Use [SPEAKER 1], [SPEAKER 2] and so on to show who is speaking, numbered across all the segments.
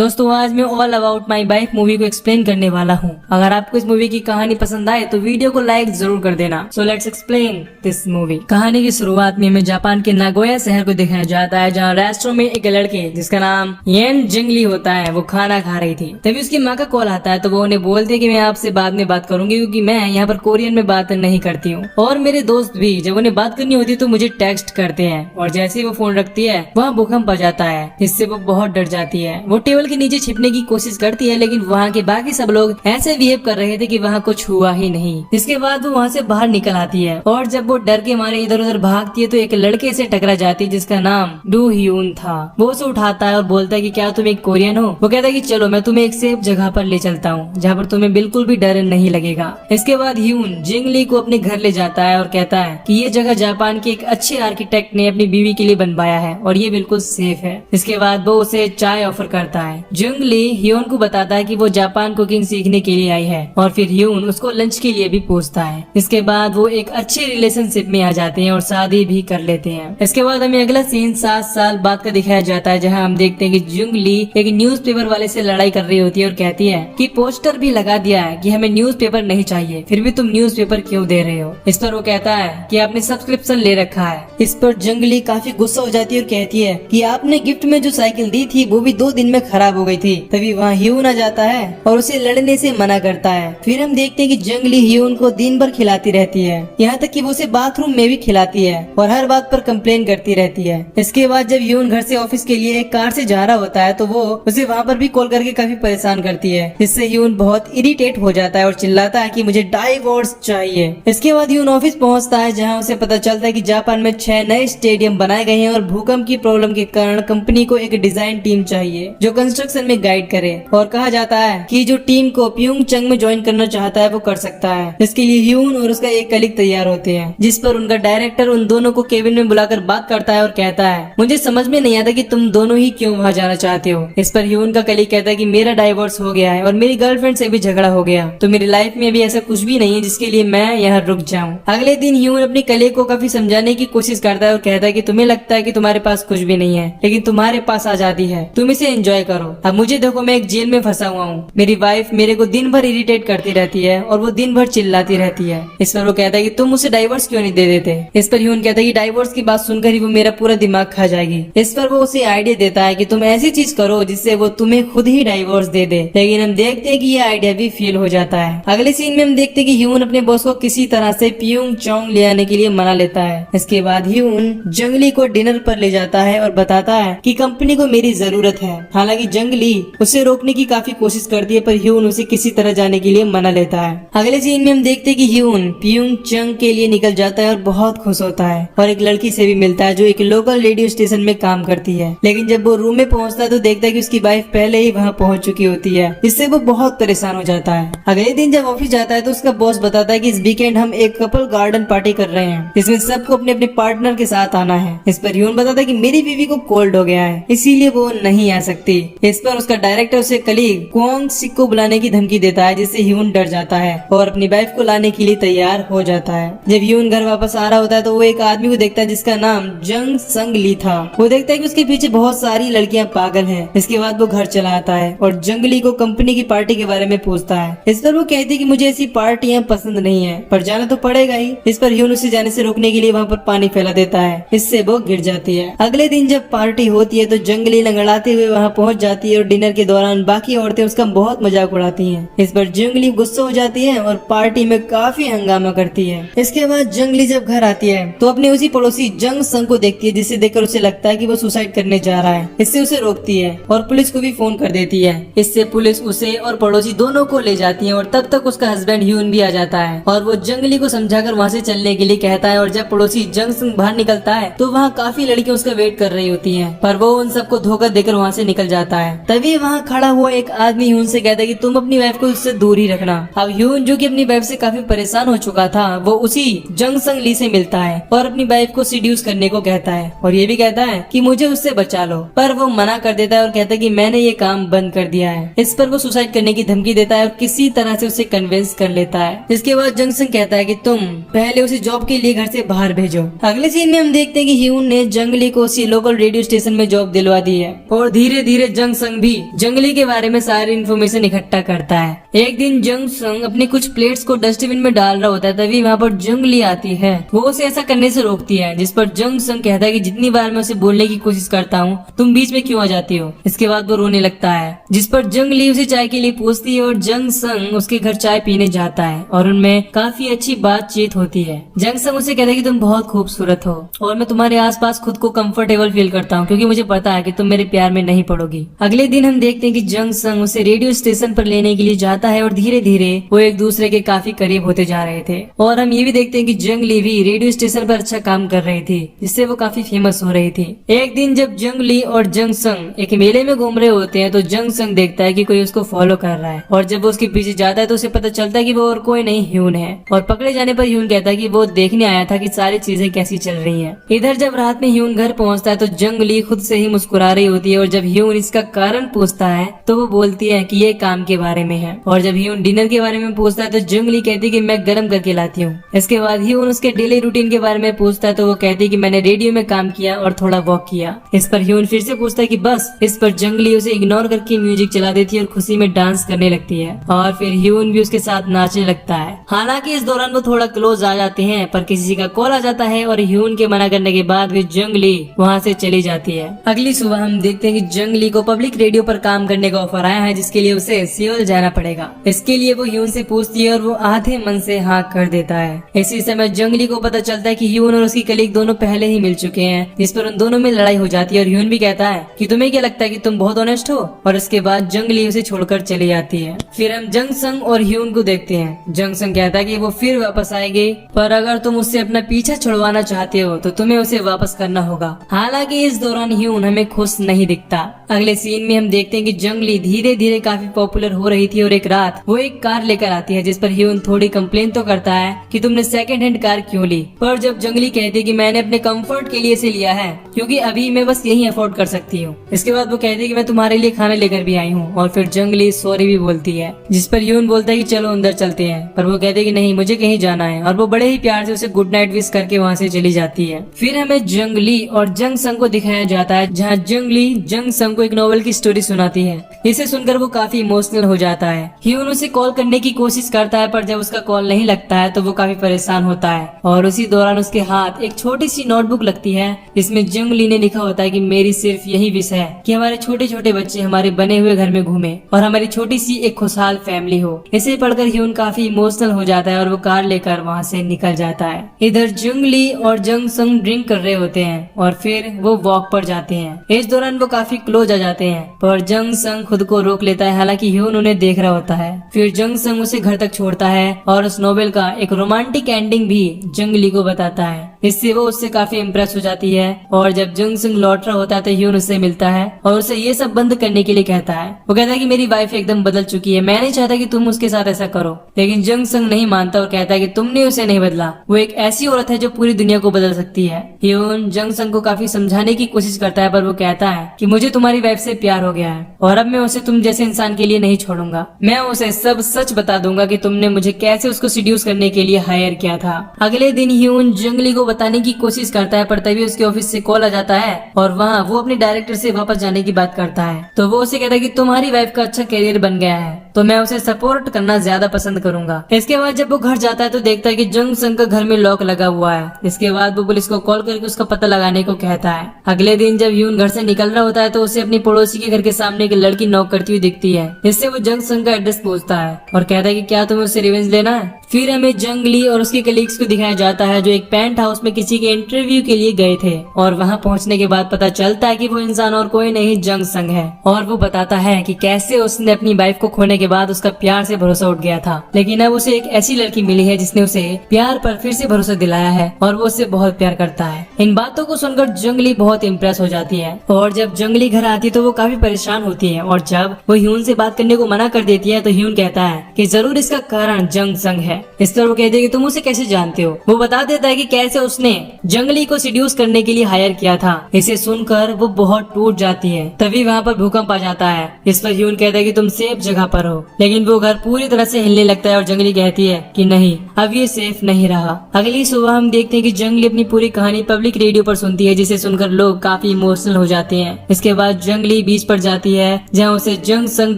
[SPEAKER 1] दोस्तों आज मैं all about my wife movie को एक्सप्लेन करने वाला हूँ। अगर आपको इस मूवी की कहानी पसंद आए तो वीडियो को लाइक जरूर कर देना। So let's explain this movie. कहानी की शुरुआत में हमें जापान के नागोया शहर को दिखाया जाता है, जहाँ रेस्टोरेंट में एक लड़के जिसका नाम येन जिंगली होता है वो खाना खा रही थी। तभी उसकी माँ का कॉल आता है तो वो उन्हें बोलती है कि मैं आपसे बाद में बात करूंगी क्योंकि मैं यहाँ पर कोरियन में बात नहीं करती हूँ। और मेरे दोस्त भी जब उन्हें बात करनी होती है तो मुझे टेक्स्ट करते हैं। और जैसे ही वो फोन रखती है वहाँ भूकंप आ जाता है, जिससे वो बहुत डर जाती है। वो टेबल के नीचे छिपने की कोशिश करती है, लेकिन वहाँ के बाकी सब लोग ऐसे बिहेव कर रहे थे कि वहाँ कुछ हुआ ही नहीं। इसके बाद वो वहाँ से बाहर निकल आती है और जब वो डर के मारे इधर उधर भागती है तो एक लड़के से टकरा जाती है जिसका नाम डू ह्यून था। वो उसे उठाता है और बोलता है कि क्या तुम एक कोरियन हो। वो कहता है कि चलो मैं तुम्हें एक सेफ जगह पर ले चलता हूँ जहाँ पर तुम्हें बिल्कुल भी डर नहीं लगेगा। इसके बाद ह्यून जिंगली को अपने घर ले जाता है और कहता है कि ये जगह जापान के एक अच्छे आर्किटेक्ट ने अपनी बीवी के लिए बनवाया है और ये बिल्कुल सेफ है। इसके बाद वो उसे चाय ऑफर करता है। जिंगली ह्यून को बताता है कि वो जापान कुकिंग सीखने के लिए आई है और फिर ह्यून उसको लंच के लिए भी पूछता है। इसके बाद वो एक अच्छे रिलेशनशिप में आ जाते हैं और शादी भी कर लेते हैं। इसके बाद हमें अगला सीन 7 साल बाद का दिखाया जाता है, जहाँ हम देखते हैं कि जिंगली एक न्यूज़पेपर वाले से लड़ाई कर रही होती है और कहती है कि पोस्टर भी लगा दिया है कि हमें न्यूज़पेपर नहीं चाहिए, फिर भी तुम न्यूज़पेपर क्यों दे रहे हो। इस पर वो कहता है कि आपने सब्सक्रिप्शन ले रखा है। इस पर जिंगली काफी गुस्सा हो जाती है और कहती है कि आपने गिफ्ट में जो साइकिल दी थी वो भी 2 दिन में खराब हो गई थी। तभी वहाँ ह्यून आ जाता है और उसे लड़ने से मना करता है। फिर हम देखते हैं कि जिंगली ह्यून को दिन भर खिलाती रहती है, यहाँ तक कि वो उसे बाथरूम में भी खिलाती है और हर बात पर कंप्लेन करती रहती है। इसके बाद जब ह्यून घर से ऑफिस के लिए एक कार से जा रहा होता है तो वो उसे वहाँ पर भी कॉल करके काफी परेशान करती है, जिससे ह्यून बहुत इरिटेट हो जाता है और चिल्लाता है कि मुझे डाइवोर्स चाहिए। इसके बाद ह्यून ऑफिस पहुँचता है, जहाँ उसे पता चलता है कि जापान में 6 नए स्टेडियम बनाए गए हैं और भूकंप की प्रॉब्लम के कारण कंपनी को एक डिजाइन टीम चाहिए जो कंस्ट्रक्शन में गाइड करे। और कहा जाता है कि जो टीम को प्योंगचैंग में ज्वाइन करना चाहता है वो कर सकता है। इसके लिए ह्यून और उसका एक कलीग तैयार होते हैं, जिस पर उनका डायरेक्टर उन दोनों को केबिन में बुलाकर बात करता है और कहता है मुझे समझ में नहीं आता कि तुम दोनों ही क्यों वहाँ जाना चाहते हो। इस पर ह्यून का कलीग कहता है कि मेरा डाइवोर्स हो गया है और मेरी गर्लफ्रेंड से भी झगड़ा हो गया, तो मेरी लाइफ में अभी ऐसा कुछ भी नहीं है जिसके लिए मैं यहाँ रुक जाऊँ। अगले दिन ह्यून अपनी कलीग को काफी समझाने की कोशिश करता है और कहता है कि तुम्हें लगता है कि तुम्हारे पास कुछ भी नहीं है, लेकिन तुम्हारे पास आजादी है, तुम इसे एंजॉय करो। अब मुझे देखो, मैं एक जेल में फंसा हुआ हूँ, मेरी वाइफ मेरे को दिन भर इरिटेट करती रहती है और वो दिन भर चिल्लाती रहती है। इस पर वो कहता है कि तुम उसे डाइवोर्स क्यों नहीं दे देते। इस पर ह्यून कहता है कि डाइवोर्स की बात सुनकर ही वो मेरा पूरा दिमाग खा जाएगी। इस पर वो उसे आइडिया देता है कि तुम ऐसी चीज करो जिससे वो तुम्हें खुद ही डाइवोर्स दे दे, लेकिन हम देखते हैं कि ये आइडिया भी फेल हो जाता है। अगले सीन में हम देखते हैं कि ह्यून अपने बॉस को किसी तरह से प्योंगचैंग ले आने के लिए मना लेता है। इसके बाद ह्यून जंगली को डिनर पर ले जाता है और बताता है कि कंपनी को मेरी जरूरत है। हालांकि जंगली उसे रोकने की काफी कोशिश करती है पर ह्यून उसे किसी तरह जाने के लिए मना लेता है। अगले सीन में हम देखते हैं कि ह्यून प्योंगचैंग के लिए निकल जाता है और बहुत खुश होता है और एक लड़की से भी मिलता है जो एक लोकल रेडियो स्टेशन में काम करती है। लेकिन जब वो रूम में पहुंचता है तो देखता है कि उसकी वाइफ पहले ही वहां पहुंच चुकी होती है, जिससे वो बहुत परेशान हो जाता है। अगले दिन जब ऑफिस जाता है तो उसका बॉस बताता है कि इस वीकेंड हम एक कपल गार्डन पार्टी कर रहे हैं, जिसमें सबको अपने अपने पार्टनर के साथ आना है। इस पर ह्यून बताता है कि मेरी बीवी को कोल्ड हो गया है इसीलिए वो नहीं आ सकती। इस पर उसका डायरेक्टर उसे कलीग क्वांग सिक को बुलाने की धमकी देता है, जिससे ह्यून डर जाता है और अपनी वाइफ को लाने के लिए तैयार हो जाता है। जब ह्यून घर वापस आ रहा होता है तो वो एक आदमी को देखता है जिसका नाम जंग संग ली था। वो देखता है कि उसके पीछे बहुत सारी लड़कियां पागल हैं। इसके बाद वो घर चला आता है और जंगली को कंपनी की पार्टी के बारे में पूछता है। इस पर वो कहती है कि मुझे ऐसी पार्टियां पसंद नहीं है, पर जाना तो पड़ेगा ही। इस पर ह्यून उसे जाने से रोकने के लिए वहाँ पर पानी फैला देता है, इससे वो गिर जाती है। अगले दिन जब पार्टी होती है तो जंगली लंगड़ाते हुए वहाँ पहुँच जाती है और डिनर के दौरान बाकी औरतें उसका बहुत मजाक उड़ाती हैं। इस पर जंगली गुस्सा हो जाती है और पार्टी में काफी हंगामा करती है। इसके बाद जंगली जब घर आती है तो अपने उसी पड़ोसी जंग संग को देखती है, जिसे देखकर उसे लगता है कि वो सुसाइड करने जा रहा है। इससे उसे रोकती है और पुलिस को भी फोन कर देती है। इससे पुलिस उसे और पड़ोसी दोनों को ले जाती है और तब तक उसका हस्बैंड ह्यून भी आ जाता है और वो जंगली को समझाकर वहाँ से चलने के लिए कहता है। और जब पड़ोसी जंग संग बाहर निकलता है तो वहाँ काफी लड़कियां उसका वेट कर रही होती है, पर वो उन सबको धोखा देकर वहाँ से निकल जाता है। तभी वहाँ खड़ा हुआ एक आदमी ह्यून से कहता है कि तुम अपनी वाइफ को उससे दूर ही रखना। अब ह्यून जो कि अपनी वाइफ से काफी परेशान हो चुका था, वो उसी जंग संग ली से मिलता है और अपनी वाइफ को सीड्यूस करने को कहता है और ये भी कहता है कि मुझे उससे बचा लो, पर वो मना कर देता है और कहता है कि मैंने ये काम बंद कर दिया है। इस पर वो सुसाइड करने की धमकी देता है और किसी तरह से उसे कन्विंस कर लेता है। इसके बाद जंग संग कहता है कि तुम पहले उसे जॉब के लिए घर से बाहर भेजो। अगले सीन में हम देखते हैं कि ह्यून ने जंगली को उसी लोकल रेडियो स्टेशन में जॉब दिलवा दी है और धीरे धीरे जंग जंग संग भी जंगली के बारे में सारी इन्फॉर्मेशन इकट्ठा करता है। एक दिन जंग संग अपनी कुछ प्लेट्स को डस्टबिन में डाल रहा होता है, तभी वहाँ पर जंगली आती है। वो उसे ऐसा करने से रोकती है, जिस पर जंग संग कहता है कि जितनी बार मैं उसे बोलने की कोशिश करता हूँ तुम बीच में क्यों आ जाती हो। इसके बाद वो रोने लगता है, जिस पर जंगली उसे चाय के लिए पूछती है और जंग संग उसके घर चाय पीने जाता है और उनमें काफी अच्छी बातचीत होती है। जंग संग उसे कहता है कि तुम बहुत खूबसूरत हो और मैं तुम्हारे आसपास खुद को कंफर्टेबल फील करता हूँ, क्योंकि मुझे पता है कि तुम मेरे प्यार में नहीं पड़ोगी। अगले दिन हम देखते हैं कि जंग संग उसे रेडियो स्टेशन पर लेने के लिए जाता है और धीरे धीरे वो एक दूसरे के काफी करीब होते जा रहे थे। और हम ये भी देखते हैं कि जंगली भी रेडियो स्टेशन पर अच्छा काम कर रही थी, जिससे वो काफी फेमस हो रही थी। एक दिन जब जंगली और जंग संग एक मेले में घूम रहे होते हैं तो जंग संग देखता है कि कोई उसको फॉलो कर रहा है, और जब वो उसके पीछे जाता है तो उसे पता चलता है कि वो और कोई नहीं ह्यून है। और पकड़े जाने पर ह्यून कहता है कि वो देखने आया था कि सारी चीजें कैसी चल रही हैं। इधर जब रात में ह्यून घर पहुंचता है तो जंगली खुद से ही मुस्कुरा रही होती है, और जब ह्यून इसका कारण पूछता है तो वो बोलती है कि ये काम के बारे में है। और जब ह्यून डिनर के बारे में पूछता है तो जंगली कहती है कि मैं गर्म करके लाती हूँ। इसके बाद ह्यून उसके डेली रूटीन के बारे में पूछता है तो वो कहती है कि मैंने रेडियो में काम किया और थोड़ा वॉक किया। इस पर ह्यून फिर से पूछता है कि बस। इस पर जंगली उसे इग्नोर करके म्यूजिक चला देती है और खुशी में डांस करने लगती है, और फिर ह्यून भी उसके साथ नाचने लगता है। हालांकि इस दौरान वो थोड़ा क्लोज आ जाते हैं, पर किसी का कॉल आ जाता है और ह्यून के मना करने के बाद भी जंगली वहाँ से चली जाती है। अगली सुबह हम देखते हैं कि जंगली को पब्लिक रेडियो पर काम करने का ऑफर आया है, जिसके लिए उसे सियोल जाना पड़ेगा। इसके लिए वो ह्यून से पूछती है और वो आधे मन से हाँ कर देता है। इसी समय जंगली को पता चलता है कि ह्यून और उसकी कलीग दोनों पहले ही मिल चुके हैं, जिस पर उन दोनों में लड़ाई हो जाती है। और ह्यून भी कहता है कि तुम्हें क्या लगता है कि तुम बहुत ऑनेस्ट हो, और इसके बाद जंगली उसे छोड़कर चली जाती है। फिर हम जंग संग और ह्यून को देखते हैं। जंग संग कहता है कि वो फिर वापस आएगी, पर अगर तुम उससे अपना पीछा छुड़वाना चाहते हो तो तुम्हें उसे वापस करना होगा। हालांकि इस दौरान ह्यून हमें खुश नहीं दिखता। अगले सीन में हम देखते हैं कि जंगली धीरे धीरे काफी पॉपुलर हो रही थी, और एक रात वो एक कार लेकर आती है, जिस पर ह्यून थोड़ी कंप्लेन तो करता है कि तुमने सेकंड हैंड कार क्यों ली। पर जब जंगली कहती है कि मैंने अपने कंफर्ट के लिए इसे लिया है, क्योंकि अभी मैं बस यही अफोर्ड कर सकती हूँ। इसके बाद वो कहती है कि मैं तुम्हारे लिए खाना लेकर भी आई हूँ, और फिर जंगली सॉरी भी बोलती है, जिस पर ह्यून बोलता है कि चलो अंदर चलते हैं। पर वो कहते हैं कि नहीं, मुझे कहीं जाना है, और वो बड़े ही प्यार से उसे गुड नाइट विश करके वहाँ से चली जाती है। फिर हमें जंगली और जंग संग को दिखाया जाता है, जहाँ जंगली जंग संग को एक नॉवेल की स्टोरी सुनाती है। इसे सुनकर वो काफी इमोशनल हो जाता है। ह्यून उसे कॉल करने की कोशिश करता है, पर जब उसका कॉल नहीं लगता है तो वो काफी परेशान होता है। और उसी दौरान उसके हाथ एक छोटी सी नोटबुक लगती है, जिसमें जंगली ने लिखा होता है कि मेरी सिर्फ यही विश है कि हमारे छोटे छोटे बच्चे हमारे बने हुए घर में घूमे और हमारी छोटी सी एक खुशहाल फैमिली हो। इसे पढ़कर ह्यून काफी इमोशनल हो जाता है और वो कार लेकर वहाँ से निकल जाता है। इधर जंगली और जंग संग ड्रिंक कर रहे होते हैं और फिर वो वॉक पर जाते हैं। इस दौरान वो काफी क्लोज आ जाते हैं, पर जंग संग खुद को रोक लेता है, हालांकि ह्यून उन्हें देख रहा होता है। फिर जंग संग उसे घर तक छोड़ता है और उस नोवेल का एक रोमांटिक एंडिंग भी जंगली को बताता है। इससे वो उससे काफी इम्प्रेस हो जाती है, और जब जंग संग लौट रहा होता है तो ह्यून उससे मिलता है और उसे ये सब बंद करने के लिए कहता है। वो कहता है कि मेरी वाइफ एकदम बदल चुकी है, मैं नहीं चाहता कि तुम उसके साथ ऐसा करो। लेकिन जंग संग नहीं मानता और कहता है कि तुमने उसे नहीं बदला, वो एक ऐसी औरत है जो पूरी दुनिया को बदल सकती है। ह्यून जंग संग को काफी समझाने की कोशिश करता है, पर वो कहता है कि मुझे तुम्हारी वाइफ से प्यार हो गया है और अब मैं उसे तुम जैसे इंसान के लिए नहीं छोड़ूंगा। मैं उसे सब सच बता दूंगा कि तुमने मुझे कैसे उसको सीड्यूस करने के लिए हायर किया था। अगले दिन ह्यून जंगली को बताने की कोशिश करता है, पर तभी उसके ऑफिस से कॉल आ जाता है और वहाँ वो अपने डायरेक्टर से वापस जाने की बात करता है। तो वो उसे कहता है कि तुम्हारी वाइफ का अच्छा करियर बन गया है तो मैं उसे सपोर्ट करना ज्यादा पसंद करूंगा। इसके बाद जब वो घर जाता है तो देखता है कि जंग संग का घर में लॉक लगा हुआ है। इसके बाद वो पुलिस को कॉल करके उसका पता लगाने को कहता है। अगले दिन जब ह्यून घर से निकल रहा होता है तो उसे अपनी पड़ोसी के घर के सामने एक लड़की नॉक करती हुई दिखती है, जिससे वो जंग संग का एड्रेस पूछता है और कहता है कि क्या तुम्हें उससे रिवेंज लेना है। फिर हमें जंगली और उसके कलीग्स को दिखाया जाता है जो एक पेंट हाउस में किसी के इंटरव्यू के लिए गए थे, और वहां पहुंचने के बाद पता चलता है कि वो इंसान और कोई नहीं जंग संग है। और वो बताता है कि कैसे उसने अपनी वाइफ को खोने के बाद उसका प्यार से भरोसा उठ गया था, लेकिन अब उसे एक ऐसी लड़की मिली है जिसने उसे प्यार पर फिर से भरोसा दिलाया है और वो उससे बहुत प्यार करता है। इन बातों को सुनकर जंगली बहुत इम्प्रेस हो जाती है, और जब जंगली घर आती है तो वो काफी परेशान होती है, और जब वो ह्यून से बात करने को मना कर देती है तो ह्यून कहता है कि जरूर इसका कारण जंग संग है। इस पर वो कहते हैं कि तुम उसे कैसे जानते हो। वो बता देता है कि कैसे उसने जंगली को सीड्यूस करने के लिए हायर किया था। इसे सुनकर वो बहुत टूट जाती है। तभी वहाँ पर भूकंप आ जाता है। इस पर ह्यून कहता है कि तुम सेफ जगह पर हो हो। लेकिन वो घर पूरी तरह से हिलने लगता है और जंगली कहती है कि नहीं, अब ये सेफ नहीं रहा। अगली सुबह हम देखते हैं कि जंगली अपनी पूरी कहानी पब्लिक रेडियो पर सुनती है, जिसे सुनकर लोग काफी इमोशनल हो जाते हैं। इसके बाद जंगली बीच पर जाती है जहाँ उसे जंग संग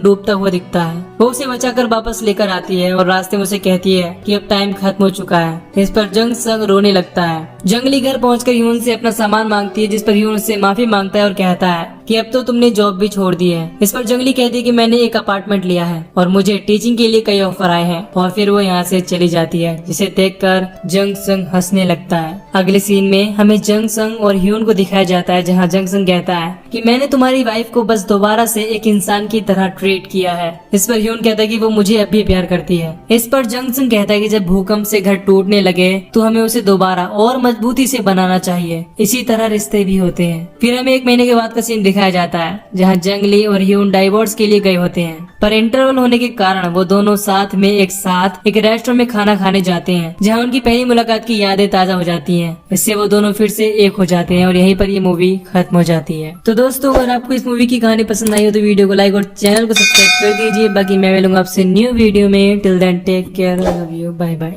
[SPEAKER 1] डूबता हुआ दिखता है। वो उसे बचाकर वापस लेकर आती है और रास्ते में उसे कहती है कि अब टाइम खत्म हो चुका है। इस पर जंग संग रोने लगता है। जंगली घर पहुंचकर ह्यून से अपना सामान मांगती है, जिस पर ह्यून उससे माफी मांगता है और कहता है कि अब तो तुमने जॉब भी छोड़ दी है। इस पर जंगली कहती है कि मैंने एक अपार्टमेंट लिया है और मुझे टीचिंग के लिए कई ऑफर आए हैं, और फिर वो यहाँ से चली जाती है, जिसे देखकर जंग संग हंसने लगता है। अगले सीन में हमें जंग संग और ह्यून को दिखाया जाता है, जहाँ जंग संग कहता है कि मैंने तुम्हारी वाइफ को बस दोबारा से एक इंसान की तरह ट्रीट किया है। इस पर ह्यून कहता है कि वो मुझे अब भी प्यार करती है। इस पर जंग संग कहता है कि जब भूकंप से घर टूटने लगे तो हमें उसे दोबारा और मजबूती से बनाना चाहिए। इसी तरह रिश्ते भी होते हैं। फिर हमें 1 महीने के बाद का सीन दिखाया जाता है, जहाँ जंगली और ह्यून डाइवोर्स के लिए गए होते हैं, पर इंटरवल होने के कारण वो दोनों साथ में एक रेस्टोरेंट में खाना खाने जाते हैं, जहाँ उनकी पहली मुलाकात की यादें ताजा हो जाती हैं। इससे वो दोनों फिर से एक हो जाते हैं और यहीं पर ये मूवी खत्म हो जाती है। तो दोस्तों, अगर आपको इस मूवी की कहानी पसंद आई हो तो वीडियो को लाइक और चैनल को सब्सक्राइब कर दीजिए। बाकी मैं मिलूंगा आपसे न्यू वीडियो में। Till then take care, love you, bye bye.